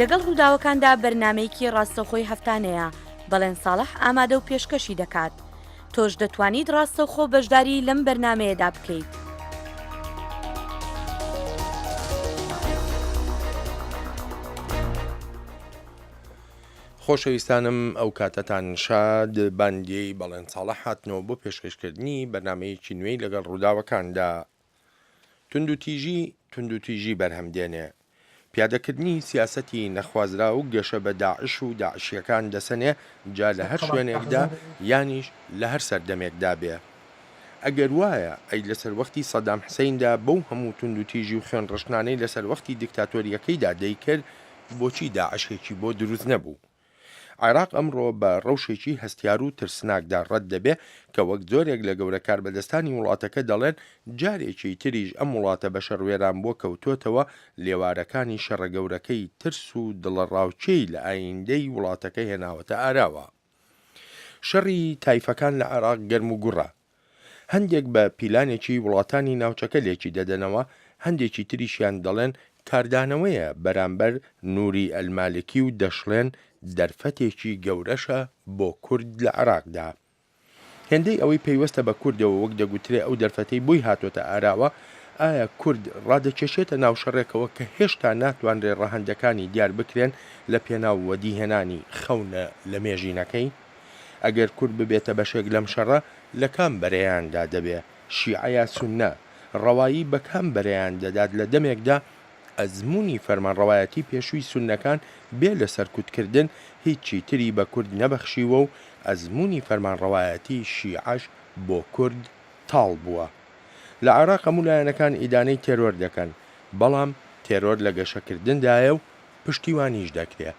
لەگەڵ ڕووداوەکاندا بەرنمەیەکی ڕاستەوخۆی هەفتانەیە بەڵێن ساڵح ئامادە و پێشکەشی دەکات. تۆش دەتوانیت ڕاستەوخۆ بەشداری لەم بەرنمەیەدا بکەیت. خۆشەویستانم ئەو کاتەتان شاد باندیەی بەڵێن ساڵح هاتنەوە بۆ پێشکەشکردنی بەرنمەیەکی نوێی لەگەڵ ڕووداوەکاندا. تونند و تیژی بەرهەمدێنێ پیادەکردنی سیاسەتی نەخوازرا و گەشە بە داعش و داعشیەکان دەسەنێ جا لە هەر شوێنێکدا یانیش لە هەر سەردەمێکدا بێ. ئەگەر وایە ئەی لەسەر وەختی سەدام حسەیندا بەو هەموو تونند و تیژی و خوێن ڕشنانەی لەسەر وەختی دیکتاتۆریەکەیدا دەیکرد بۆچی داعشێکی بۆ دروست نەبوو؟ عێراق ئەمڕۆ بە ڕەوشێکی هەستیار و ترسناکدا ڕەت دەبێ کە وەک زۆرێک لە گەورە کاربەدەستانی وڵاتەکە دەڵێن جارێکی تریش ئەم وڵاتە بە شەڕوێران بۆ کەوتۆتەوە لێوارەکانی شەڕەگەورەکەی ترس و دڵەڕاوچەی لە ئایندەی وڵاتەکە هێناوەتە ئاراوە. شەڕی تایفەکان لە عێراق گەرم و گوڕە. هەندێک بە پیلانێکی وڵاتانی ناوچەکە لێکی دەدەنەوە، هەندێکی تریشیان دەڵێن کاردانەوەیە بەرامبەر نووری ئەلمالکی و دەشڵێن دەرفەتێکی گەورەشە بۆ کورد لە عێراقدا. هێندەی ئەوەی پەیوەستە بە کوردەوە وەک دەگوترێ ئەو دەرفەتەی بۆی هاتوۆتە ئاراوە، ئایا کورد ڕادەکێشێتە ناو شەڕێکەوە کە هێشتا ناتوانرێ ڕەهەندەکانی دیار بکرێن لە پێناو وەدیهێنانی خەونە لە مێژینەکەی؟ ئەگەر کورد ببێتە بەشێک لەم شەڕە لە کام بەرەیاندا دەبێ؟ شیعە سوننە ڕەوایی بە کام بەرەیان دەدات لە دەمێکدا ئەزمموی فەرمانڕەوایەتی پێشووی سوننەکان بێ لە سەرکوتکردن هیچی تری بە کورد نەبەخشیوە و ئەزمموی فەرمانڕەوایەتی شیعەش بۆ کورد تاڵ بووە. لە عێراق هەموو لایەنەکان ئیدانەی تێرۆر دەکەن، بەڵام تێرۆر لە گەشەکردندایە و پشتیوانیش دەکرێت.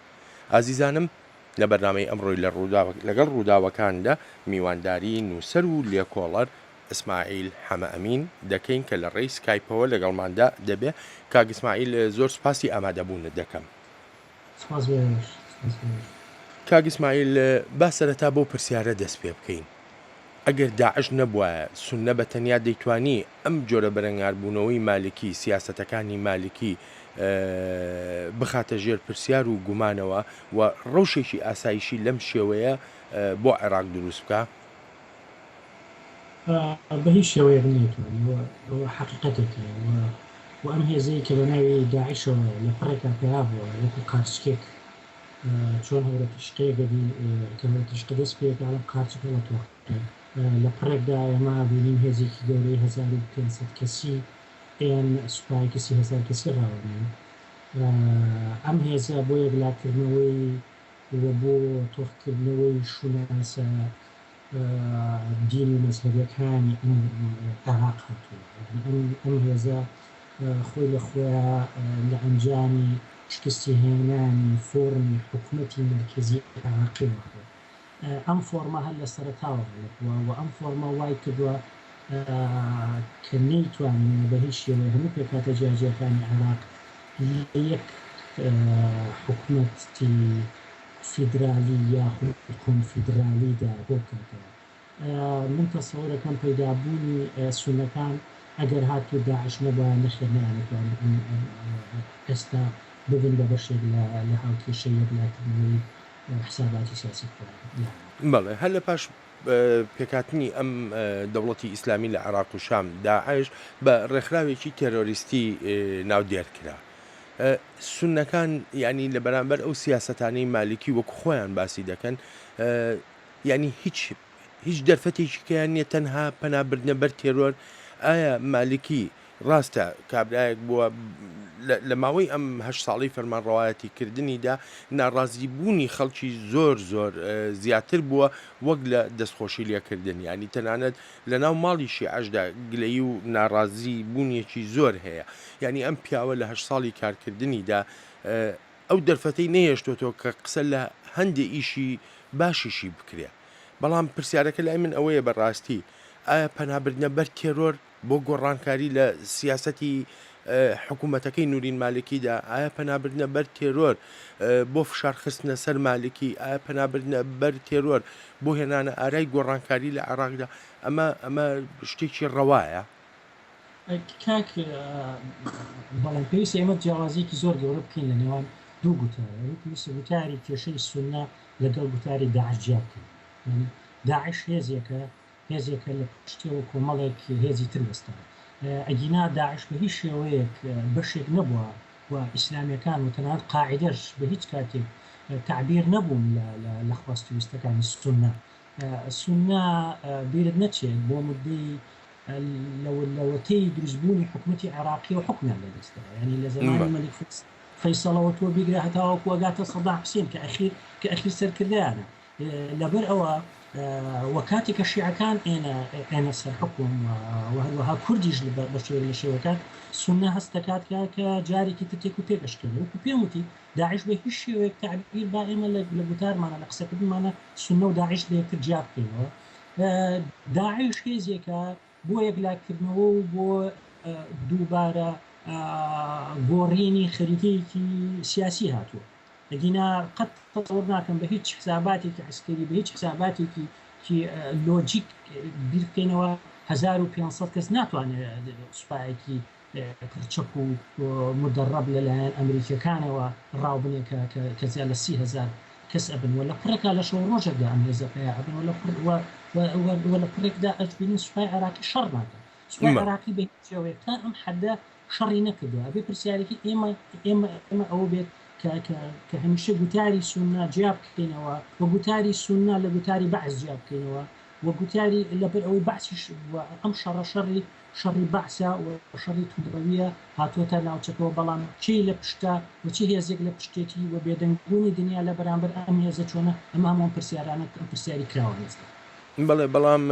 ئازیزانم، لە بەرنامەی ئەمڕۆی لەگەڵ ڕووداوەکاندا میوانداری نووسەر و لێکۆڵەر ئیسماعیل حەمەئەمین دەکەین کە لە ڕێی سکایپەوە لەگەڵماندا دەبێ. کاک ئیسماعیل، زۆر سوپاسی ئامادەبوونت دەکەم. کاک ئیسماعیل، با سەرەتا بۆ پرسیارە دەست پێ بکەین. ئەگەر داعش نەبووە سوننە بە تەنیا دەیتوانی ئەم جۆرە بەرەنگاربوونەوەی مالکی سیاسەتەکانی مالکی بخاتە ژێر پرسیار و گومانەوە و ڕەوشێکی ئاسایشی لەم شێوەیە بۆ عێراق دروست بکە؟ بە هیچ شێوەیەک نێتوانێت حقیقەتێکی و ئەم هێزەی کە بە ناوی داعشەوە لە پڕێکا پێیا بووە وەکو کارچکێک چۆن هەورە تشقەیەگەبی کە تشقە دەست پێێک لەم کارچەکە لە تۆ لە پڕێکدا ئێمە بینیم هێزێکی گەورەی 1500 کەسی ئێن سوپای کەسی 1000 کەسی ڕاوەبین. ئەم هێزە بۆ یەکلاکردنەوەی وە بۆ تۆخکردنەوەی شوناسە دینی مەزهەبیەکانی عێراق هاتووە. ئەم هێزە خۆی لە خۆیان لە ئەنجامی شکستی هێنانی فۆرمی حکوومەتی مرکزی عێراقی وەخۆ. ئەم فۆرمە هەر لە سەرەتاوە بووە و ئەم فۆرمە وای کردووە کە نەیتوانین بە هیچ شێوەیە هەموو پێکاتە جیاجیەکانی عێراق یەک حکوومەتی فیدرالی یاخود کۆنفیدرالیدا بۆ بکاتەوە. من تەسەوورەکەم پەیدابوونی سوننەکان ئەگەر هاتوو داعش نەبووە نەخێر نەیانەتوانێت ئێستا ببن بە بەشێک لە هاوکێشەی یەکلاکردنەوەی حساباتی سیاسی خۆیان. بەڵێ، هەر لە پاش پێکاتنی ئەم دەوڵەتی ئیسلامی لە عێراق و شام داعش بە ڕێکخراوێکی تێرۆریستی ناودێرکرا. سوننەکان ینی لە بەرامبەر ئەو سیاسەتانەی مالکی وەکو خۆیان باسی دەکەن، ینی هیچ دەرفەتێکی کەیان نییە تەنها پەنابردنە بەر تێرۆر. ئایا مالکی ڕاستە کابرایەک بووە لە ماوەی ئەم 8 ساڵی فەرمانڕەوایەتی کردنیدا ناڕازیبوونی خەڵکی زۆر زیاتر بووە وەک لە دەستخۆشی لێکردن، ینی تەنانەت لە ناو ماڵی شیعەشدا گلەیی و ناڕازی بوونیەکی زۆر هەیە. ینی ئەم پیاوە لە 8 ساڵی کارکردنیدا ئەو دەرفەتەی نەهێشتۆتەوە کە قسە لە هەندێک ئیشی باشیشی بکرێ. بەڵام پرسیارەکە لای من ئەوەیە بەڕاستی ئایا پەنابردنە بەر تێرۆر بۆ گۆڕانکاری لە سیاسەتی حکوومەتەکەی نورین مالکیدا، ئایا پەنابردنە بەر تێرۆر بۆ فشارخستنە سەر مالکی، ئایا پەنابردنە بەر تێرۆر بۆ هێنانە ئارای گۆڕانکاری لە عێراقدا، ئەمە شتێکی ڕەوایە؟ کاک بەڵام پێویستە ئێمە جیاوازیەکی زۆر گەورە بکەین لە نێوان دوو گوتارە پێویستە گوتاری کێشەی سونە لەگەڵ گوتاری داعش جیا بکەین داعش هێزێکە لە پشتەوە کۆمەڵێک هێزی تر وەستا ئەگینا داعش بە هیچ شێوەیەک بەشێک نەبووە و ئیسلامیەکان و تەنانەت قاعیدەش بە هیچ کاتێک تعبیر نەبووم لە خواستویستەکانی سونە بیرت نەچێت بۆ مدەی لەوەتەی دروستبوونی حکومەتی عێراقی و حکومیان لەدەستدا ینی لە زمانی مەلیک فەیسەڵەوە تۆ بیگرە هەتاوەکو وەگاتە سەدام حوسێن کە ئەخیر سەرکردیانە لەبەر ئەوە وەکاتێکە شیعەکان ئێنە سەر حکوم و هەروەها کوردیش بە شێوەکان سونە هەست دەکات کە جارێکی تر تێک و تێگەشتکرد وەکو پێم وتی داعش بە هیچ شێوەیەک تعبیر با ئێمە لە گوتارمانە لە قسەکردمانە سونە و داعش لە یەکتر جیا بکەینەوە داعش هێزێکە بۆ یەکلاکردنەوە و بۆ دووبارە گۆڕینی خەریتەیەکی سیاسی هاتووە ئەگینا قەت تەسەوور ناکەم بە هیچ حساباتێکی عسکەری بە هیچ حساباتێکی لۆجیک بیر بکەینەوە 1500 کەس ناتوانێت سوپایەکی پرچەک و مدەڕەب لەلایەن ئەمریکیەکانەوە ڕاوبنێ کە زیاد لە 30,000 کەس ئەبن وە لە پڕێکا لە شەو ڕۆژێکدا ئەم هێزەکەیە ئەبن وە لە پڕێکدا ئەتبینین سوپای عێراقی شەڕ ناکەن سوپای عێراقی بە هیچ شێوەیەک تا ئەم حەدە شەڕی نەکردووە ئەبێ پرسیارێکی ئێمە ئەوە بێت کە هەمیشە گوتاری سونە جیا بکەینەوە وە گوتاری سونە لە گوتاری بەعز جیا بکەینەوە وە گوتاری لەبەر ئەوەی بەعسیش ئەم شەڕی بەعسە و شەڕی تودڕەویە هاتووەتە ناوچەکەەوە بەڵام چی لە پشتە و چی هێزێک لە پشتێتی و بێدەنگبوونی دنیا لە بەرامبەر ئەم هێزە چۆنە ئەمە هەموو پرسیارانە پرسیاری کراوە هێزدا بەڵێ بەڵام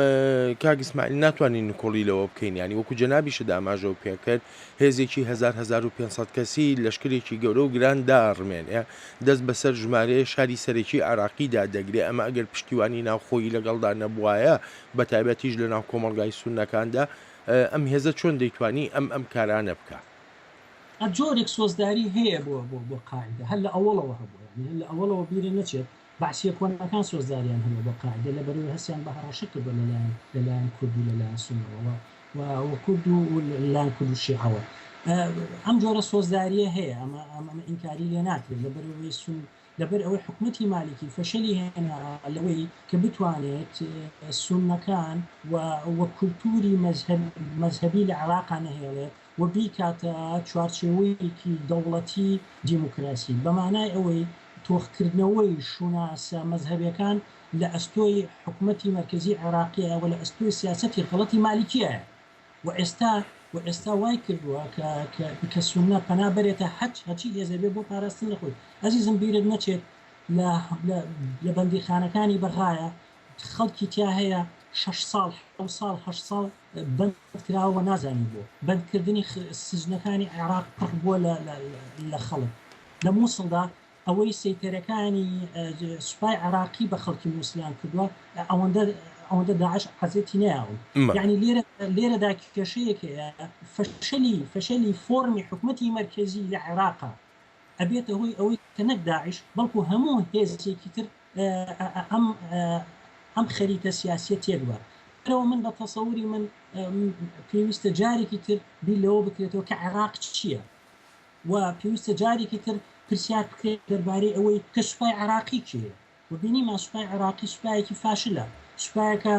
کاک ئیسماعیل ناتوانین نکۆڵی لەوە بکەین ینی وەکو جەنابیشدا ئاماژەوە پێکرد هێزێکی 1500 کەسی لەشکرێکی گەورە و گراندا ڕمێنێ دەست بەسەر ژمارەیە شاری سەرەکی عراقیدا دەگرێ ئەمە ئەگەر پشتیوانی ناوخۆی لەگەڵدا نەبووایە بە تایبەتیش لە ناو کۆمەڵگای سونەکاندا ئەم هێزە چۆن دەیتوانی ئەم کارانە بکە جۆرێک سۆزداری هەیە بۆ قاعدە هەر لە ئەوڵەوە هەبوو لە ئەوڵەوە بیرە نەچێت بەعسیە کۆنەکان سۆزداریان هەیە بۆ قاعدە لە بەروی هەستیان بە هەڕەشە کردووە لەلایەن کورد و لەلایەن سونەوە و کورد و لەلایەن کورد و شیعەوە ئەم جۆرە سۆزداریە هەیە ئەمە ئینکاری لێ ناکرێت لەبەرەوەی لەبەر ئەوەی حکومەتی مالیکی فەشەلی هێنا لەوەی کە بتوانێت سونەکان و کولتوری مەذهبی لە عێراقا نەهێڵێت و بیکاتە چوارچێوەیەکی دەوڵەتی دیموکراسی بەمانای ئەوەی تۆخکردنەوەی شوناسە مەذهبیەکان لە ئەستۆی حکومەتی مەرکزی عێراقیە و لە ئەستۆی سیاسەتی غەڵەتی مالیکیە و ئێستا وای کردووە کە سونە پەنا بەرێتە هەچی هێزەبێ بۆ پاراستن لە خۆی ئەزیزم بیرت نەچێت لە بەندیخانەکانی بەڕایە خەڵکی تیا هەیە 6 ساڵ 8 ساڵ بەندکراوە نازانی بۆ بەندکردنی سجنەکانی عێراق پڕ بووە لە خەڵک لە مووسڵدا ئەوەی سەیتەرەکانی سوپای عێراقی بە خەڵکی مووسڵیان کردووە ئەوەندە داعش حەزێتی نەیاون یعنی لێرەدا کێشەیەکەیە فەشەلی فۆرمی حکومەتی مەرکزی لە عێراقا ئەبێتە هۆی ئەوەی کە نەک داعش بەڵکو هەموو هێزێکی تر ئەم خەریتە سیاسیە تێکوە ئەوە من بە تەسەوری من پێویستە جارێکی تر بیر لەوە بکرێتەوە کە عێراق چییە و پێویستە جارێکی تر پرسیار بکرێت دەربارەی ئەوەی کە سوپای عێراقی کێ و بینیمان سوپای عێراقی سوپایەکی فاشلە سوپایەکە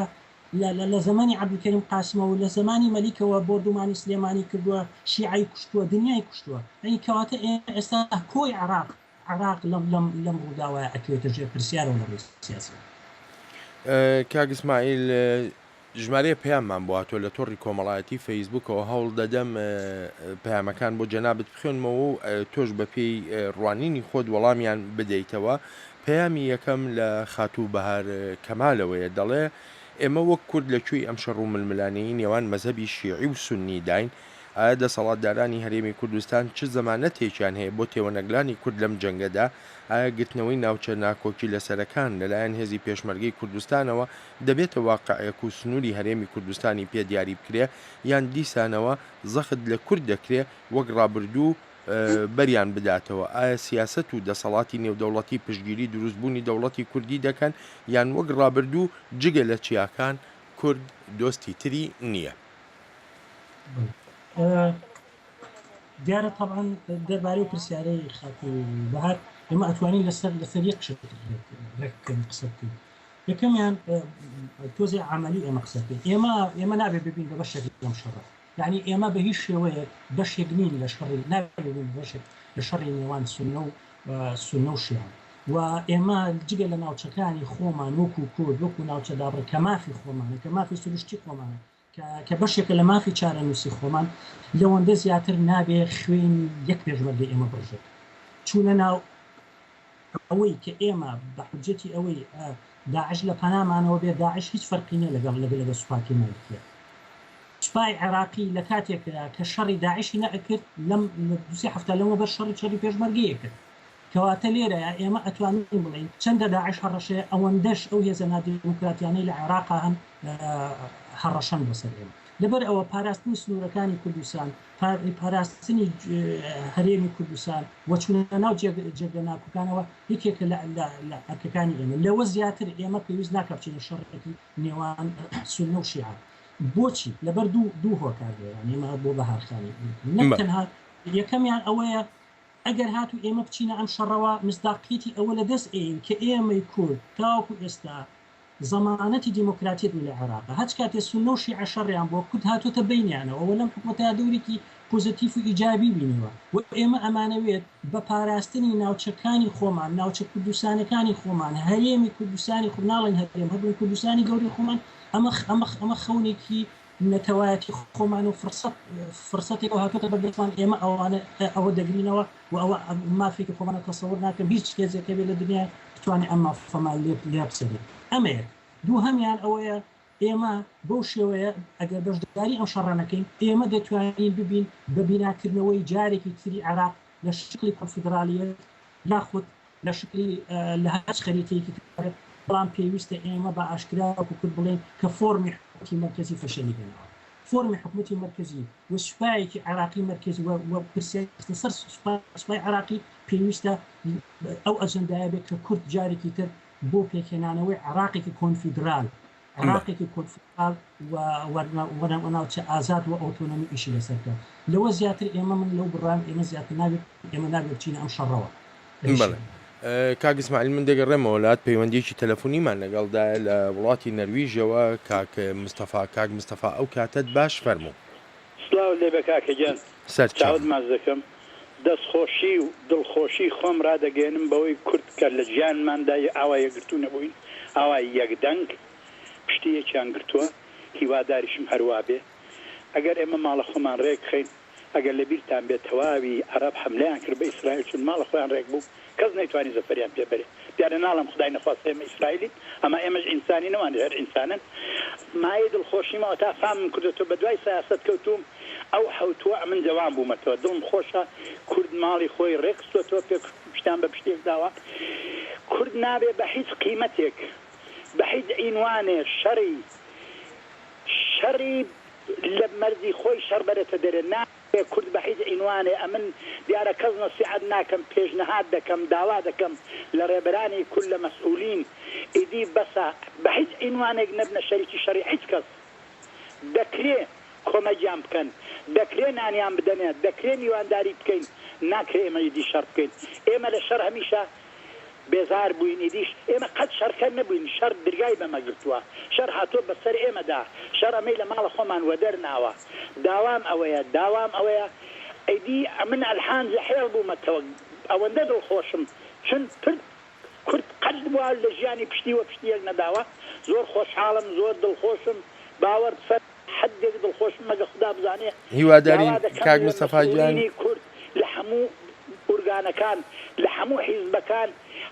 لە زمانی عەبدولکەریم قاسمەوە و لە زمانی مەلیکەوە بۆردومانی سلێمانی کردووە شیعی کوشتووە دنیای کوشتووە ئەی کەواتە ئێستا کۆی عێراق لەم ڕووداوایە ئەکەوێتە ژێر پرسیارەوە لە سیاسی کاک ئیسماعیل ژمارەیە پەیاممان بواتۆ لە تۆڕی کۆمەڵایەتی فەیسبوکەوە هەوڵ دەدەم پەیامەکان بۆ جەنابەت بخوێنمەوە و تۆش بەپێی ڕوانینی خۆت وەڵامیان بدەیتەوە پەیامی یەکەم لە خاتوو بەهار کەمالەوەیە دەڵێ ئێمە وەک کورد لەکوێی ئەم شەڕ و ململانەی نێوان مەذهبی شیعی و سونی داین ئایا دەسەڵاتدارانی هەرێمی کوردستان چ زەمانەتێکیان هەیە بۆ تێوەنەگلانی کورد لەم جەنگەدا ئایا گرتنەوەی ناوچە ناکۆکی لەسەرەکان لەلایەن هێزی پێشمەرگەی کوردستانەوە دەبێتە واقعەک و سنووری هەرێمی کوردستانی پێ دیاری بکرێ یان دیسانەوە زەخت لە کورد دەکرێ وەک ڕابردوو بەریان بداتەوە ئایا سیاست و دەسەڵاتی نێودەوڵەتی پشتگیری دروستبوونی دەوڵەتی کوردی دەکەن یان وەک ڕابردوو جگە لە چیاکان کورد دۆستی تری نییە دیارە طبعاً دەربارەی و پرسیارەی خاکی بەهار ئێمە ئەتوانین لەسەر یەک شت ڕێککەین قسە بکەین. یەکەمیان تۆزی عملی ئێمە قسە بکەین. ئێمە نابێت ببین بە بەشێک لەم شەڕە، یعنی ئێمە بە هیچ شێوەیەک بەشێک نین لە شەڕی نابێت بەشێک لە شەڕی نێوان سونە و شیعە. و ئێمە جگە لە ناوچەکانی خۆمان وەکو کورد وەکو ناوچە دابڕ کە مافی خۆمانە کە مافی سروشتی خۆمانە کە بەشێکە لە مافی چارەنووسی خۆمان لەوەندە زیاتر نابێ خوێن یەک پێشمەرگی ئێمە بڕژێت چونە ناو ئەوەی کە ئێمە بە حجەتی ئەوەی داعش لە پەنامانەوە بێ داعش هیچ فەرقینە لەگە سوپاتی مالکیە. سوپای عێراقی لە کاتێکدا کە شەڕی داعشی نەئەکرد لەم دووسێ هەفتە لەمە بەر شەڕی پێشمەرگەیە کرد. کەواتە لێرە ئێمە ئەتوانین بڵین چەندە داعش هەڕەشەیە ئەوەندەش ئەو هێزە نادیموکراتیانەی لە عێراقا هەم هەڕەشەن بەسەر ئێمە. لەبەر ئەوە پاراستنی سنوورەکانی کوردستان پاراستنی هەرێمی کوردستان وەچونە ناو جێگە ناکوکانەوە یەکێکە لە ئەرکەکانی ئێمە لەوە زیاتر ئێمە پێویست ناکە بچینە شەڕێکی نێوان سونە و شیعە. بۆچی لەبەر دوو هۆکاردەیان ئێمە بۆ بەهارخانی نەتەنها یەکەمیان ئەوەیە ئەگەر هاتو ئێمە بچینە ئەم شەڕەوە مصداقیەتی ئەوە لە دەست ئێین کە ئێمەی کورد تاوەکو ئێستا زەمانەتی دیموکراتیت لە عێراق هەچ کاتێ سونە و شیعە شەڕیان بۆ کورد هاتوۆتە بینیانەوە ئەوە لەم حکومەتە دەورێکی پۆزیتیف و ئیجابی بینیوە و ئێمە ئەمانەوێت بە پاراستنی ناوچەکانی خۆمان ناوچە کوردستانەکانی خۆمان هەرێمی کوردستانی خۆناڵین هەرێم هەبووی کوردستانی گەوری خۆمان ئەمە خەونێکی نەتەوایەتی خۆمان و فرسەتێک هاتوۆتە بەدەستمان ئێمە ئەوە دەگرینەوە و ئەوە مافێکی خۆمانە تەسەوور ناکەم هیچ کێزێکە بێت لە دنیا توانێت ئەم مافەمان لێ بسەرێت. ئەمەیە دوو هەمیان ئەوەیە ئێمە بەو شێوەیە ئەگەر بەشداری ئەم شەڕانەکەین ئێمە دەتوانین ببین بە بیناکردنەوەی جارێکی تری عێراق لە شکلی کۆنفیدرالیە یاخود لە شکلی لە هەچ خەریتەیەکی بەڵام پێویستە ئێمە بە ئاشکراوەکو کرد بڵێن کە فۆرمی حکومەتی مرکزی فەشەلی بێنەوە فۆرمی حکومەتی مرکزی و سوپایەکی عێراقی مرکزی و پرسیارە سەر سوپای عێراقی پێویستە ئەو ئەجەندایە بێت کە کورد جارێکی تر بۆ پێکهێنانەوەی عێراقێکی کۆنفیدرال عێراقێکی کۆنفیدرال و ناوچە ئازاد و ئۆتۆنۆمی ئیشی لەسەرکە لەوە زیاتر ئێمە من لەو بڕام ئێمە زیاتر نابێت ئێمە نابێت بچینە ئەم شەڕەوە. کاک ئیسماعیل من دەگەڕێمە وڵات پەیوەندیەکی تەلەفۆنیمان لەگەڵدا لە وڵاتی نەرویژەوە کاک مستەفا ئەو کاتت باش فەرموو. سلااو لێ بە کاکەگیان چاوت ماز دەکەم دەستخۆشی و دڵخۆشی خۆم ڕدەگەێنم بەوەی کورد کە لە ژیانماندا ئاوا یەگرتو نەبووین ئاوا یەکدەنگ پشتیەکیان گرتووە هیواداریشم هەروە بێ ئەگەر ئێمە ماڵە خۆمان ڕێک خەین ئەگەر لە بیرتان بێت تەواوی عەرەب حملەیان کرد بە ئیسرائیل چون ماڵە خۆیان ڕێک بوو کەس نەیتوانی زەفەریان پێبەرێ دیارە ناڵم خدای نەخواست ئێمە ئیسرائیلی ئەمە ئێمەش ئینسانی نەوان هەر ئینسانن مای دڵخۆشیمەوە تا فامم کردێتەوە بە دوای سیاست کەوتوم ئەو حوتووە من جوان بوومەتەوە دڵم خۆشە کورد ماڵی خۆی ڕێکستۆتەوە پێ پشتیان بە پشتێک داوە کورد نابێ بە هیچ قیمەتێک بە هیچ عینوانێ شەڕی لە مەرزی خۆی شەڕ بەرێتە دەرێ نابێ کورد بە هیچ عینوانێ ئەمن دیارە کەس نەسیحەت ناکەم پێشنەهات دەکەم داوا دەکەم لە ڕێبەرانی کورد لە مەسئولین ئیدی بەسە بە هیچ عینوانێک نەبنە شەریکی شەڕی هیچ کەس دەکرێ کۆمەجیان بکەن دەکرێ نانیان بدەنێت دەکرێ میوانداری بکەین ناکرێ ئێمە ئیدی شەڕ بکەین ئێمە لە شەڕ هەمیشە بێزار بووین ئیدیش ئێمە قەت شەڕکە نەبووین شەڕ درگای بەمە گرتووە شەڕ هاتۆ بەسەر ئێمەدا شەڕ ئەمەی لە ماڵە خۆمان وەدەرناوە داوام ئەوەیە ئەیدی من ئەلحان زەحێڵ بوومەتەوە ئەوەندە دڵخۆشم چون کورد قەت بووە لە ژیانی پشتیوە پشتیەک نەداوە زۆر خۆشحاڵم زۆر دڵخۆشم باوەڕ حدێک دڵخۆشم مەگە خوددا بزانێ هیواداری کاک مستەفا گیان کورد لە هەموو ئورگانەکان لە هەموو حیزبەکان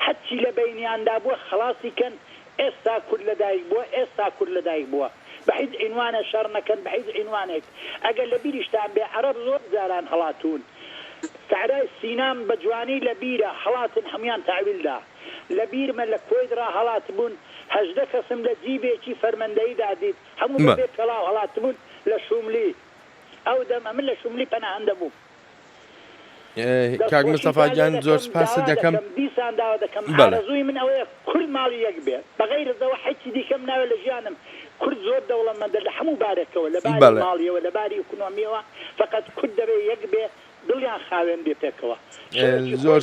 حەچی لە بینیاندا بووە خلاصی کەن ئێستا کورد لەدایک بووە بە هیچ عینوانە شەڕ نەکەن بە هیچ عینوانێک ئەگەر لە بیریشتان بێ عەرەب زۆر جاران هەڵاتون سەعرای سینام بە جوانی لە بیرە هەڵاتن هەمویان تاویلدا لە بیرمە لە کۆیدرا هەڵات بوون 18 کەسم لە جیبێکی فەرمەندەیدا دیت هەموو بێ پێڵاو هەڵات بوون لە شوملی ئەو دەمە من لە شوملی پەناهەندە بوو کاک مستەفا گیان زۆر سپاس دەکەم دیسان داوا دەکەم ئارەزووی من ئەوەیە کورد ماڵی یەک بێ بەغەیرەوە حەچی دیکەم ناوێت لە ژیانم کورد زۆر دەوڵەمەندە لە هەموو بارێکەوە لە باری ماڵیەوە لە باری ئۆکۆنۆمیەوە فقط کورد دەبێ یەک بێ دڵی ناخاوێن بێ پێکەوە. زۆر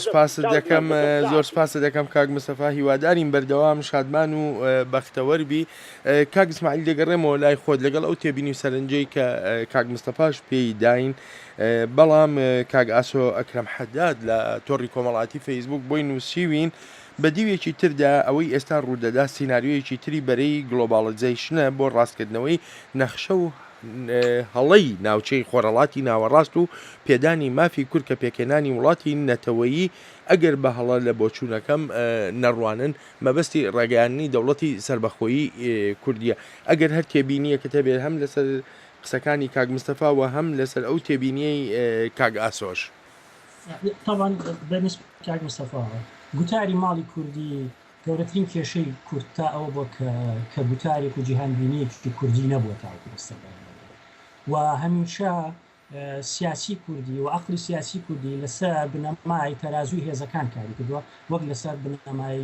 سپاس دەکەم کاک مستەفا، هیوادارین بەردەوام شادمان و بەختەوەربی. کاک ئیسماعیل دەگەڕێمەوە لای خۆت لەگەڵ ئەو تێبینی و سەرنجەی کە کاک مستەفاش پێی داین، بەڵام کاک ئاسۆ ئەکرەم حەداد لە تۆڕی کۆمەڵاتی فەیسبوک بۆی نووسیوین بە دیوێکی تردا ئەوەی ئێستا ڕوودەدا سیناریۆیەکی تری بەرەی گلۆباڵایزیشنە بۆ ڕاستکردنەوەی نەخشە و هەڵەی ناوچەی خۆرەڵاتی ناوەڕاست و پێدانی مافی کورد کە پێکێنانی وڵاتی نەتەوەیی ئەگەر بە هەڵە لە بۆچوونەکەم نەڕوانن مەبەستی ڕێگەیاندنی دەوڵەتی سربەخۆیی کوردیە. ئەگەر هەر تێبینیە کە تەبێت هەم لەسەر قسەکانی کاک مستەفا و هەم لەسەر ئەو تێبینیەی کاک ئاسۆش. طبعا بالنسبة لكاك مصطفى گوتاری ماڵی کوردی گەورەترین کێشەی کورد تا ئەوە بۆ کە گوتارێک و جیهانبینیەکی کوردی نەبووە تا و هەمیشە سیاسی کوردی و عقلی سیاسی کوردی لەسەر بنەمای تەرازوی هێزەکان کاری کردووە وەک لەسەر بنەمای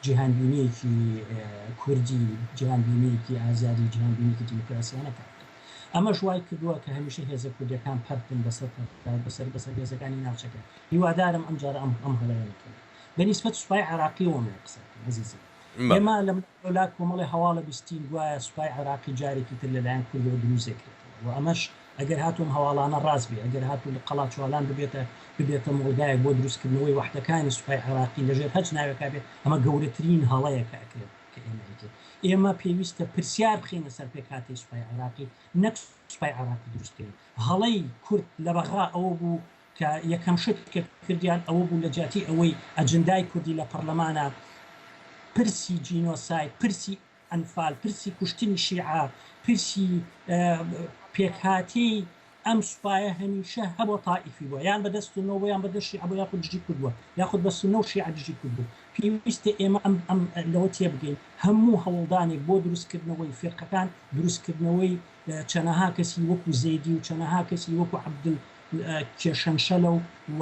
جیهانبینیەکی کوردی، جیهانبینیەکی ئازادی، جیهانبینیەکی دیموکراسیانە کار. ئەمە ژوای کردووە کە هەمیشە هێزە کوردیەکان پەرتن بەسەر هێزەکانی ناوچەکە. هیوادارم ئەم جارە ئەم هەڵەیەکەن بەنسبەت سوپای عێراقیەوە قسەکەم عزیزم. ئێمە لە وڵات کۆمەڵی هەواڵە بیستین دوایە سوپای عێراقی جارێکی تر لەلایەن کوردەوە دروستێکرێتەوە و ئەمەش ئەگەر هاتووم هەواڵانە ڕاست بێ، ئەگەر هاتوو لە قەڵات چوالان ببێتە مڵگایەک بۆ دروستکردنەوەی وحدەکانی سوپای عێراقی لەژێر هەچ ناوێکا بێت، ئەمە گەورەترین هەڵەیەکە ئەکرێت کە ئێمە پێویستە پرسیار بخینە سەر پێ کاتی سوپای عێراقی نەک سوپای عێراقی دروستکردن. هەڵەی کورد لە بەغا ئەوە بوو کە یەکەم شت کە کردیان ئەوە بوو لە جاتی ئەوەی ئەجندای کوردی لە پەرلەمانە پرسی جینۆساید، پرسی ئەنفال، پرسی کوشتنی شیعە، پرسی پێکهاتی ئەم سوپایە هەمیشە هەبوو تائیفی بووە، یان بەدەستونەوە یان بەدەست شیعە بوو یاخود دژی کرد بووە یاخود بە سونە و شیعە دژی کرد بوو. پێویستە ئێمە ئەم لەوە تێبگەین هەموو هەوڵدانێک بۆ دروستکردنەوەی فێرقەکان، دروستکردنەوەی چەنەها کەسی وەکو زەیدی و چەنەها کەسی وەکو عەبدول کێشەنشەلە و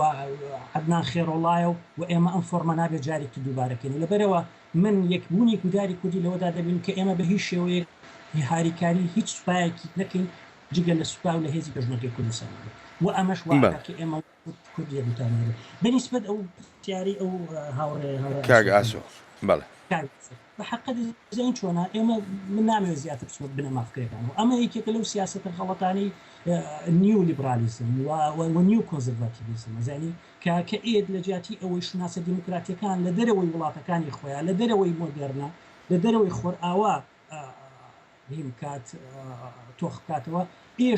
عەدنان خێرۆڵایە و ئێمە ئەم فۆرمە نابێت جارێکی دووبارەکەین. لەبەرەوە من یەکبوونی گوداری کوردی لەوەدا دەبین کە ئێمە بە هیچ شێوەیەک هاریکاری هیچ سوپایەکی نەکەین جگە لە سوپا و لە هێزی پێشمەرگەی کوردستان و ئەمەش واقعی ئێمە کوردی دوتانێت بەنسبەت ئەو تیاری ئەو هاوڕێ کاک ئاسۆ بەڵێ بەحەقەت زین چۆنە ئێمە من نامەوێت زیاتر بچمە بنەما فکرەکانەوە. ئەمە یەکێکە لەو سیاسەتە غەڵەتانی نیو لیبرالیزم و نیو کۆنزەرواتیڤیزم زانی کە ئێد لە جیاتی ئەوەی شناسە دیموکراتیەکان لە دەرەوەی وڵاتەکانی خۆیان لە دەرەوەی مۆدێرنە لە دەرەوەی خۆرئاوا کات تۆخ بکاتەوە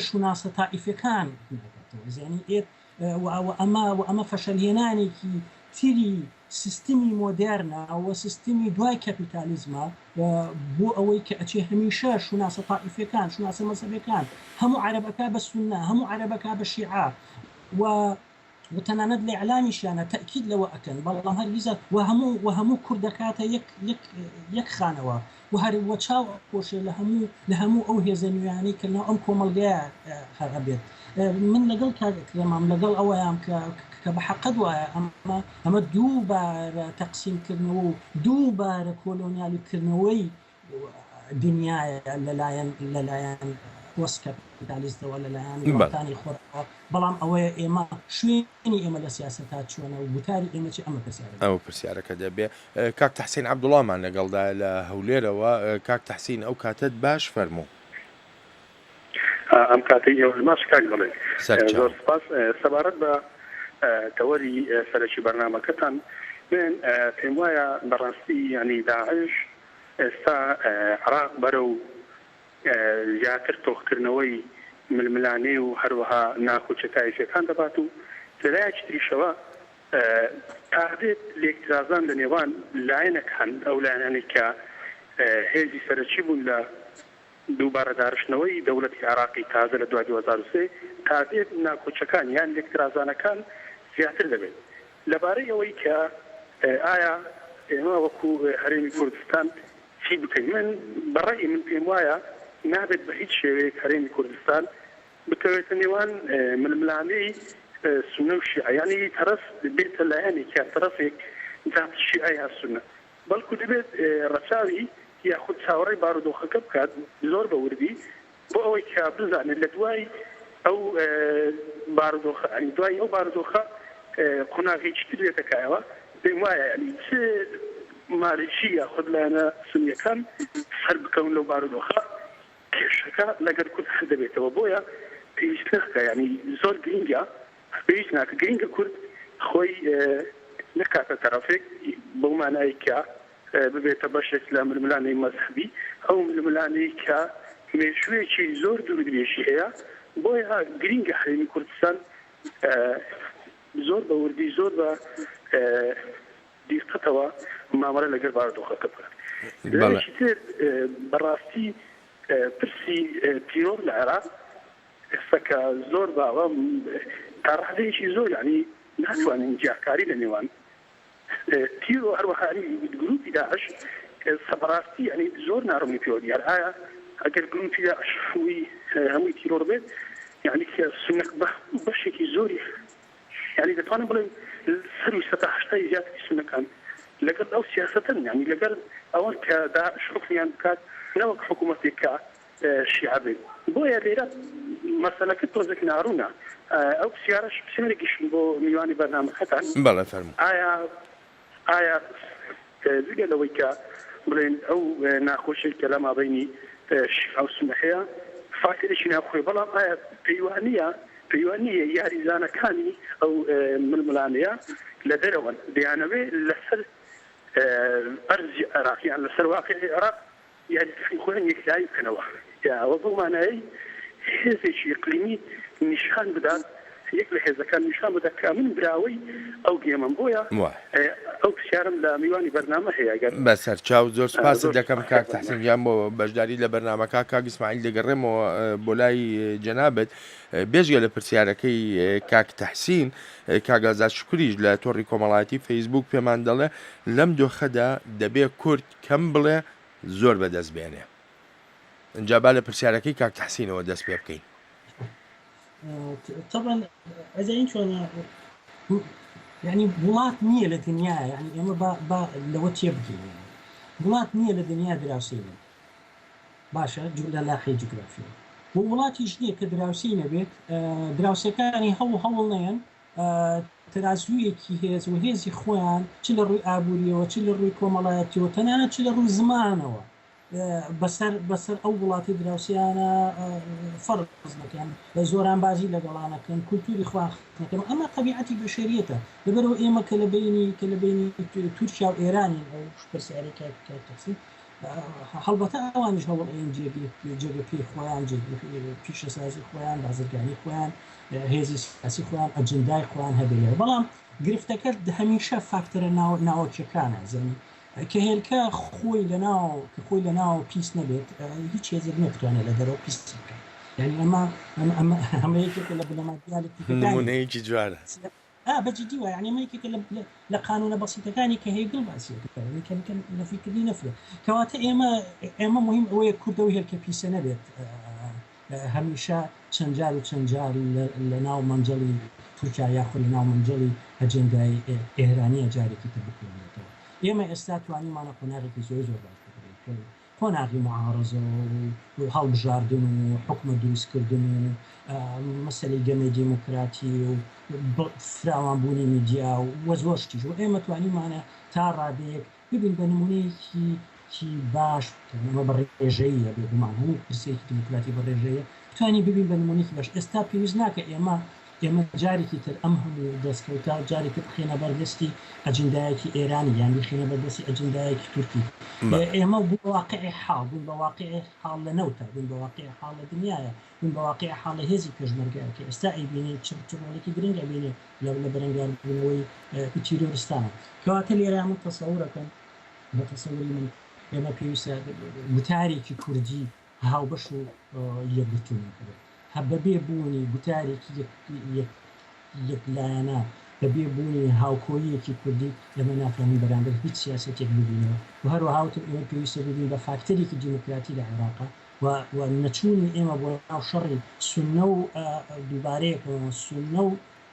شناسە تائیفەکان زانی ئێت ئەمە فەشەلهێنانێکی تری سیستمی مۆدێرنە ئەوە سیستمی دوای کەپیتالیزمە بۆ ئەوەی کە ئەچێ هەمیشە شناسە تائیفەکان، شناسە مەزهەبەکان، هەموو عەرەبەکە بە سونە، هەموو عەرەبەکە بە شیعە و تەنانەت لە ئیعلامیشیانە تەئکید لەوە ئەکەن، بەڵام هەرگیزە و هەموو کورد دەکاتە یەک خانەوە و هەروە چاو پۆشێ لە هەموو ئەو هێزە نوێیانەی کە ئەم کۆمەڵگەیە هەبێت. من لەگەڵ کارێکمام لەگەڵ ئەوەیان کە بە حەقەت وایە ئەمە دووبارە تەقسیمکردنەوە و دووبارە کۆلۆنیالیکردنەوەی دنیاە لەلایەن پۆست کەپیتالیستەوە لەلایەن وڵاتانی خۆرەوە، بەڵام ئەوەیە ئێمە شوێنی ئێمە لە سیاسەتا چۆنە و گوتاری ئێمە چی ئەمە ئەو پرسیارەکە دەبێ. کاک تەحسین عەبدوڵڵامان لەگەڵدا لە هەولێرەوە. کاک تەحسین ئەو کاتت باش فەرموو. ئەم کاتەی ئێوەش کاک دەڵێ زۆر سپاس. سەبارەت بە تەوەری سەرەکی بەرنامەکەتان من پێم وایە بەڕاستی ینی داعش ئێستا عێراق بەرەو زیاتر تۆخکردنەوەی ململانێ و هەروەها ناخوچە تایفەکان دەبات و لەلایەکی تریشەوە کابێت لێکترازان لە نێوان لایەنەکان ئەو لایەنانی کە هێزی سەرەکی بوون لە دووبارە دارشتنەوەی دەوڵەتی عێراقی تازە لە دوای 2023 کابێت ناکۆچەکان یان لێکترازانەکان زیاتر دەبێت لەبارەی ئەوەی کە ئایا ئێمە وەکو هەرێمی کوردستان چی بکەین. من بەڕێی من پێم وایە نابێت بە هیچ شێوەیەک هەرێمی کوردستان بکەوێتە نێوان ململانەی سونە و شیعە، یعنی تەرەف بێتە لایەنێکە تەرەفێک جات شیعە یا سونە، بەڵکو دەبێت ڕەچاوی یاخود چاوەڕێی بارودۆخەکە بکات زۆر بە وردی بۆ ئەوەی کە بزانێت لە دوای ئەو بارودۆخە ینی دوای ئەو بارودۆخە قۆناغێکی ترێتەکایەوە پێم وایە ینی چ مالێکی یاخود لایەنە سنیەکان سەر بکەون لەو بارودۆخە کێشەکە لەگەر کورد دەبێتەوە بۆیە پێویست نەکە ینی زۆر گرنگە پێویست ناکە گرنگە کورد خۆی نکاتە تەرەفێک بەو مانایی کە ببێتە بەشێک لە ململانەی مەذهبی ئەو ململانەی کە مێژوویەکی زۆر دوورودرێژی هەیە بۆیە گرنگە هەرێمی کوردستان زۆر بە وردی زۆر بە دیقەتەوە مامەرە لەگەر بارودۆخەکە بکات. لەشی تر بەڕاستی پرسی تیرۆر لە عێراق ئێستاکە زۆر باوە تا ڕادەیەکی زۆر ینی ناتوانین جیاکاری لە نێوان تیرۆ هەروەهانی گروپی داعش سەبڕاستی ینی زۆر ناڕۆمی پێوە دیار ئایا ئەگەر گروپی داعش هەمووی تیرۆر بێت یعنی کە سنەک بەشێکی زۆری یعنی دەتوانم بڵێن سەروی 180 زیاتری سنەکان لەگەڵ ئەو سیاسەتن یعنی لەگەڵ ئەوە کە داعش حکمیان بکات نەوەک حکوومەتێک کە شیعە بێت بۆیە لێرە مەسەلەکە تۆزێک ناڕوونە ئەو پرسیارەش پرسیارێکیشم بۆ میوانی بەرنامەکەتان بەڵێ فەرموو ئایا جگە لەوەی کە بڵێن ئەو ناخۆشی کە لە مابەینی شیعە و سونە هەیە فاکرێکی ناخۆی بەڵام ئایا پەیوانیە یاریزانەکانی ئەو ململانەیە لە دەرەوەن دەیانەوێ لەسەر ئەرزی عێراقیان لەسەر واقعی عێراق یاریدەکەی خۆیان یەکلایی بکەنەوە ئەوە بەو مانایی هێزێکی ئیقلیمی نیشان بدات یەک لە هێزەکان نیشان بدات کە من براوەی ئەو گێمەم بۆیە ئەو پرسیارم لە میوانی بەرنامە هەیە بەسەر چاو زۆر سپاست دەکەم کاک تەحسین گیان بۆ بەشداری لە بەرنامەکە کاک ئیسماعیل دەگەڕێمەوە بۆ لای جەنابەت بێژگە لە پرسیارەکەی کاک تەحسین کاک ئازاد شکوریش لە تۆڕی کۆمەڵایەتی فەیسبوک پێمان دەڵێ لەم دۆخەدا دەبێ کورد کەم بڵێ زۆر بەدەست بێنێ اینجا با لە پرسیارەکەی کاک تەحسینەوە دەست پێ بکەین. طبعا ئەزین چۆنە ینی وڵات نییە لە دنیاە ینی ئێمە لەوە تێ بگەین وڵات نییە لە دنیا دراوسی باشە لە لاقی جوگرافی بۆ وڵاتیش نییە کە دراوسی نەبێت دراوسەکانی هەوڵ نەیەن ترازوویەکی هێز و هێزی خۆیان چ لە ڕووی ئابوووریەوە چ لە ڕووی کۆمەڵایەتیەوە تەنانەت چ لە ڕووی زمانەوە بەسەر ئەو وڵاتی دراوسیانە فەرز نەکەن لە زۆران بازی لەگەڵانەکەن کولتوری خواخەکەن ئەمە طبیعەتی بەشەریەتە لەبەرەوە ئێمە کە لە بینی تورکیا و ئێرانی ئەو پرسیارێکە تەقسیم هەڵبەتە ئەوانش هەوڵ ئەین جێگە پێی خۆیان پیشەسازی خۆیان بازرگانی خۆیان هێزی سیاسی خۆیان ئەجندای خۆیان هەبێت بەڵام گرفتەکە هەمیشە فاکتەرە ناوەکیەکانە زەمی کە هێلکە خۆی لە ناو پیس نەبێت هیچ هێزێک نەتوانێت لە دەرەوە پیس بکات یعنی ئەمە یەکێکە لە بنەمادیالێکی جوانە بەجددی وایە یعنی ئەمە یەکێکە لە قانونە بەسیطەکانی کە هێگڵ باسی نەفیکردنی نەفرێت کەواتە ئێمە مهم ئەوەیە کوردەوە هێلکە پیسە نەبێت هەمیشە چەند جار لە ناو مەنجەڵی تورکیا یاخود لە ناو مەنجەڵی ئەجەندای ئێرانیە جارێکی تر بکوێنێتەوە ئێمە ئێستا توانیمانە قۆناغێکی زۆر باش بکرێت قۆناغی معارەزە و هەڵبژاردن و حکومە دروستکردن و مەسەلەی گەمە دیموکراتی و فراوانبوونی میدیا و زۆر شتیش و ئێمە توانیمانە تا ڕادەیەک ببین بە نمونەیەکی باش ئەمە بە ڕێژەیە بێگومان هەموو پرسێکی دیموکراتی بە ڕێژەیە توانی ببین بە نمونەیەکی باش ئێستا پێویست ناکە ئێمە جارێکی تر ئەم هەموو دەستکەوتا جارێکی بخێنە بەردەستی ئەجندایەکی ئێرانی یان بخێنە بەردەستی ئەجندایەکی تورکی ئێمە بوو بە واقعی حاڵ بوون بە واقعی حاڵ لە نەوتە بوون بە واقعی حاڵ لە دنیاە بوون بە واقعی حاڵ لە هێزی پێشمەرگایەکە ئێستا ئەیبینێ چڕۆڵێکی گرنگە بینێ لە بەرەنگاربوونەوەی تیرۆریستانە کەواتە لێرە من تەسەوورەکەم بە تەسەووری من ئێمە پێویستە گوتارێکی کوردی هاوبەش و یەکگرتوونەکە بێت بەبێ بوونی گوتارێکی یەکلایەنە بەبێ بوونی هاوکۆییەکی کوردی ئێمە ناتوانین بەرامبەر هیچ سیاسەتێک ببینەوە و هەروەهاوتر ئێمە پێویستە ببین بە فاکتەرێکی دیموکراتی لە عێراقا و نەچوونی ئێمە بۆ ناو شەڕی سونە و دووبارەیەکەوە سونە و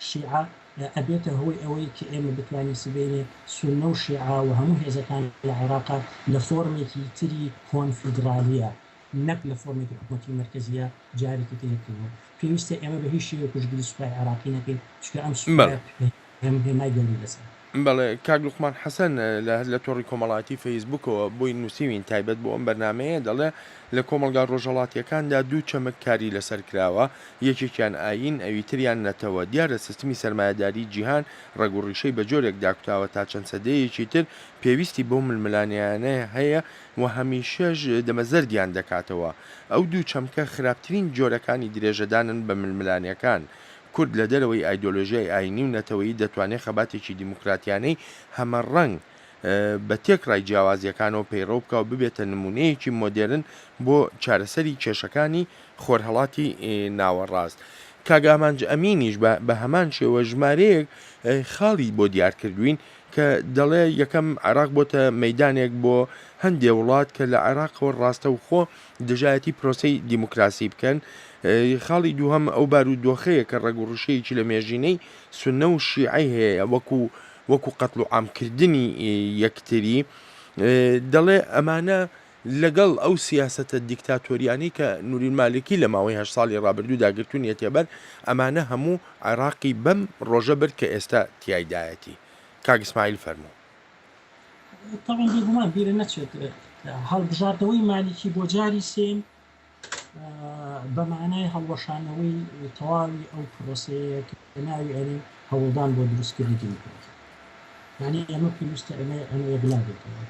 شیعە ئەبێتە هۆی ئەوەی کە ئێمە بتوانین سبێنێ سونە و شیعە و هەموو هێزەکان لە عێراقا لە فۆرمێکی تری کۆنفیدرالیە نەک لە فۆرمێکی حکوومەتی مرکزیە جارێکی تێکردنەوە پێویستە ئێمە بە هیچ شێوەیەک پشتگیری سوپای عراقی نەکەین چکە ئەم سوپای هێمای گەوری لەسەر. بەڵێ کاک لوقمان حەسەن لە تۆڕی کۆمەڵاتی فەیسبوکەوە بۆی نووسیوین تایبەت بۆ ئەم بەرنامەیە دەڵێ لە کۆمەلگا ڕۆژهەڵاتیەکاندا دوو چەمک کاری لەسەر کراوە یەکێکیان ئاین ئەویتریان نەتەوە دیارە سیستمی سەرمایه‌داری جیهان ڕێگوڕیشەی بە جۆرێک داکوتاوە تا چەند سەدەیەکی تر پێویستی بۆ ململانیانەیە هەیە و هەمیشەش دەمەزەردیان دەکاتەوە ئەو دوو چەمکە خراپترین جۆرەکانی درێژەدانن بە ململانیەکان کورد لە دەرەوەی ئایدۆلۆژیای ئاینی و نەتەوەیی دەتوانێت خەباتێکی دیموکراتیانەی هەمە ڕەنگ بە تێکڕای جیاوازیەکانەوە پەیڕەو بکە و ببێتە نمونەیەکی مۆدێرن بۆ چارەسەری کێشەکانی خۆرهەڵاتی ناوەڕاست. کاگامانج ئەمینیش بە هەمان شێوە ژمارەیەک خاڵی بۆ دیارکردوین کە دەڵێ یەکەم عێراق بۆتە مەیدانێک بۆ هەندێک وڵات کە لە عێراقەوە ڕاستە و خۆ دژایەتی پرۆسەی دیموکراسی بکەن. خاڵی دووهەم ئەو بارودۆخەیە کە ڕێگوڕشەیەکی لە مێژینەی سونە و شیعی هەیە وەکو قەتڵ و عامکردنی یەکتری دەڵێ ئەمانە لەگەڵ ئەو سیاسەتە دیکتاتۆریانی کە نورین مالکی لە ماوەی 8 ساڵی ڕابردوو داگرتوونیە تێبەر ئەمانە هەموو عێراقی بەم ڕۆژە برد کە ئێستا تیایدایەتی. کاک ئیسماعیل فەرموو. تاڵن بێگومان بیرە نەچێت هەڵبژاردنەوەی مالیکی بۆ جاری سێم بە معنای هەڵوەشانەوەی تەواوی ئەو پرۆسەیە کە ناوی ئەرێ هەوڵدان بۆ دروستکردنی دیموکراتی یعنی ئەمە پێویستە ئەمە یەکلا بێتەوە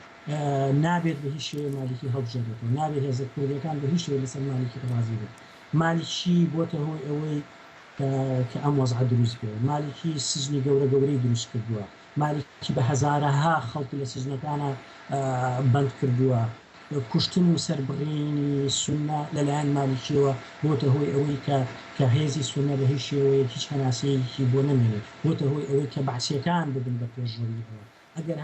نابێت بە هیچ شێوەیە مالیکی هەڵبژێرێتەوە نابێت هێزە کوردیەکان بە هیچ شێوەیە لەسەر مالیکی ڕازی بێت مالیکی بۆتە هۆی ئەوەی کە ئەم وەزعە دروست بێت مالیکی سژنی گەورەی دروست کردووە مالیکی بە هەزارەها خەڵکی لە سژنەکانە بەند کردووە کوشتن و سەربڕینی سونە لەلایەن مالیکیەوە بۆتە هۆی ئەوەی کە هێزی سونە بە هیچ شێوەیە هیچ هەناسەیەکی بۆ نەمێنێت بۆتە هۆی ئەوەی کە بەعسیەکان ببن بە پێشڕۆییەوە ئەگەر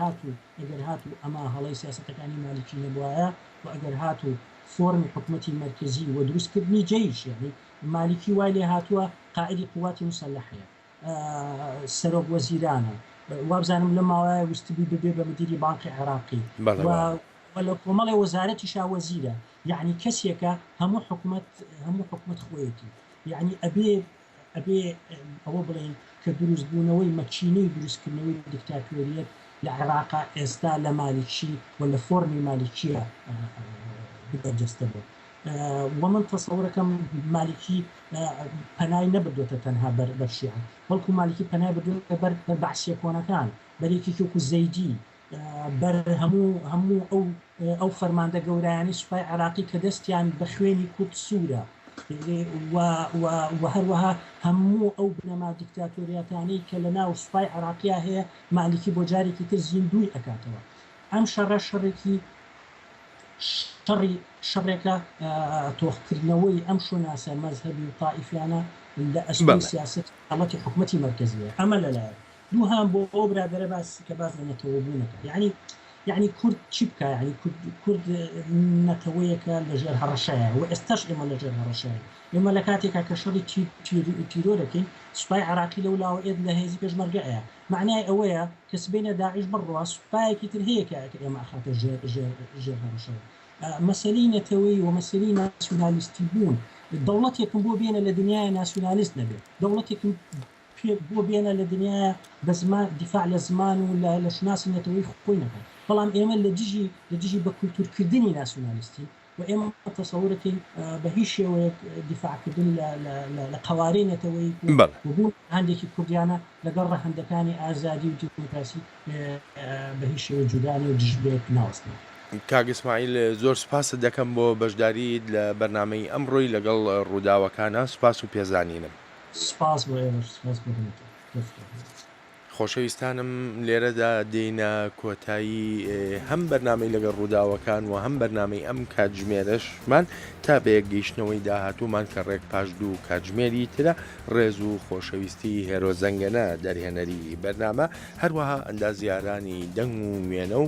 هاتوو ئەمە هەڵەی سیاسەتەکانی مالیکی نەبووایە و ئەگەر هاتوو فۆرمی حکوومەتی مرکزی و دروستکردنی جەیش یعنی مالیکی وای لێ هاتووە قائیدی قوواتی مسلحەیە سەرۆک وەزیرانە وابزانم لە ماوەیە ویستبی ببێ بە مدیری بانقی عێراقی ولا کۆمەڵی وەزارەتی شاوەزیرە یعنی کەسێکە هەموو حکومەت خۆیەتی یعنی ئەبێ ئەوە بڵێن کە دروستبوونەوەی مەچینەی دروستکردنەوەی دیکتاتۆریەت لە عێراقا ئێستا لە مالیکی و لە فۆرمی مالیکیە بەرجەستە بوو و من تەسەوڕەکەم مالیکی پەنای نەبردوێتە تەنها بەر شیعە بەڵکو مالیکی پەنای بردوێتە بەر بەعسیە کۆنەکان بەرێکی وەکو زەیدی بەر هەموو ئەو فەرماندە گەورایانی سوپای عێراقی کە دەستیان بە خوێنی کورد سوورە و هەروەها هەموو ئەو بنەما دیکتاتۆریەتانەی کە لە ناو سوپای عێراقیا هەیە مالیکی بۆ جارێکی تر زیندوی ئەکاتەوە ئەم شەڕێکی شەڕێکە تۆخکردنەوەی ئەم شۆناسە مەزهەبی و تائیفیانە لە ئەسڵی سیاست حکومەتی حکوومەتی مرکزیە ئەمە لەلایەن دووهام بۆ ئەو برادرە کە باز لە نەتەوەبوونەکە یعنی کورد چی بکە یعنی کورد نەتەوەیەکە لەژێر هەڕەشەیە و ئێستاش ئێمە لەژێر هەڕەشەیە ئێمە لە کاتێکا کە شەڕی تیرۆرەکەین سوپای عێراقی لەولاوە ئێد لە هێزی پێشمەرگەیە معنای ئەوەیە کە سبەینە داعش بڕوا سوپایەکی تر هەیە کە ئێمە ئەخاتە ژێر هەڕەشەوە مەسەلەی نەتەوەی و مەسەلەی ناسیۆنالیستی بوون دەوڵەتێکم بۆ بێنە لە دنیای ناسیۆنالیست نەبێت دەوڵەتێکم بۆ بێنە لە دنیای بە زمان دیفاع لە زمان و لە شناسی نەتەوەی خۆی نەکەن بەڵام ئێمە لە دژی بە کولتورکردنی ناسیۆنالیستی و ئێمە تەسەوڕەکەین بە هیچ شێوەیەک دیفاعکردن لە قەوارەی نەتەوەی بوون هەندێکی کوردیانە لەگەڵ ڕەهەندەکانی ئازادی و دیموکراسی بە هیچ شێوە جودانی و دژبێت ناوەستنەوە. کاک ئیسماعیل زۆر سوپاست دەکەم بۆ بەشداریت لە بەرنامەی ئەمڕۆی لەگەڵ ڕووداوەکانە سوپاس و پێزانینم. سپاس بۆ خۆشەویستانم لێرەدا دێینە کۆتایی هەم بەرنامەی لەگەڵ ڕووداوەکان و هەم بەرنامەی ئەم کاتژمێرەشمان تا بەیەک گەیشتنەوەی داهاتوومان کە ڕێک پاش دوو کاتژمێری ترە ڕێز و خۆشەویستی هێرۆ زەنگەنە دەرهێنەری بەرنامە هەروەها ئەندازیارانی دەنگ و مێنە و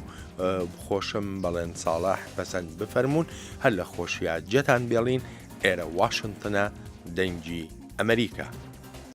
خۆشم بەڵێن ساڵح پەسەند بفەرمونون هەر لە خۆشیە جەتان بێڵین ئێرە واشنگتنە دەنگی ئەمریکا.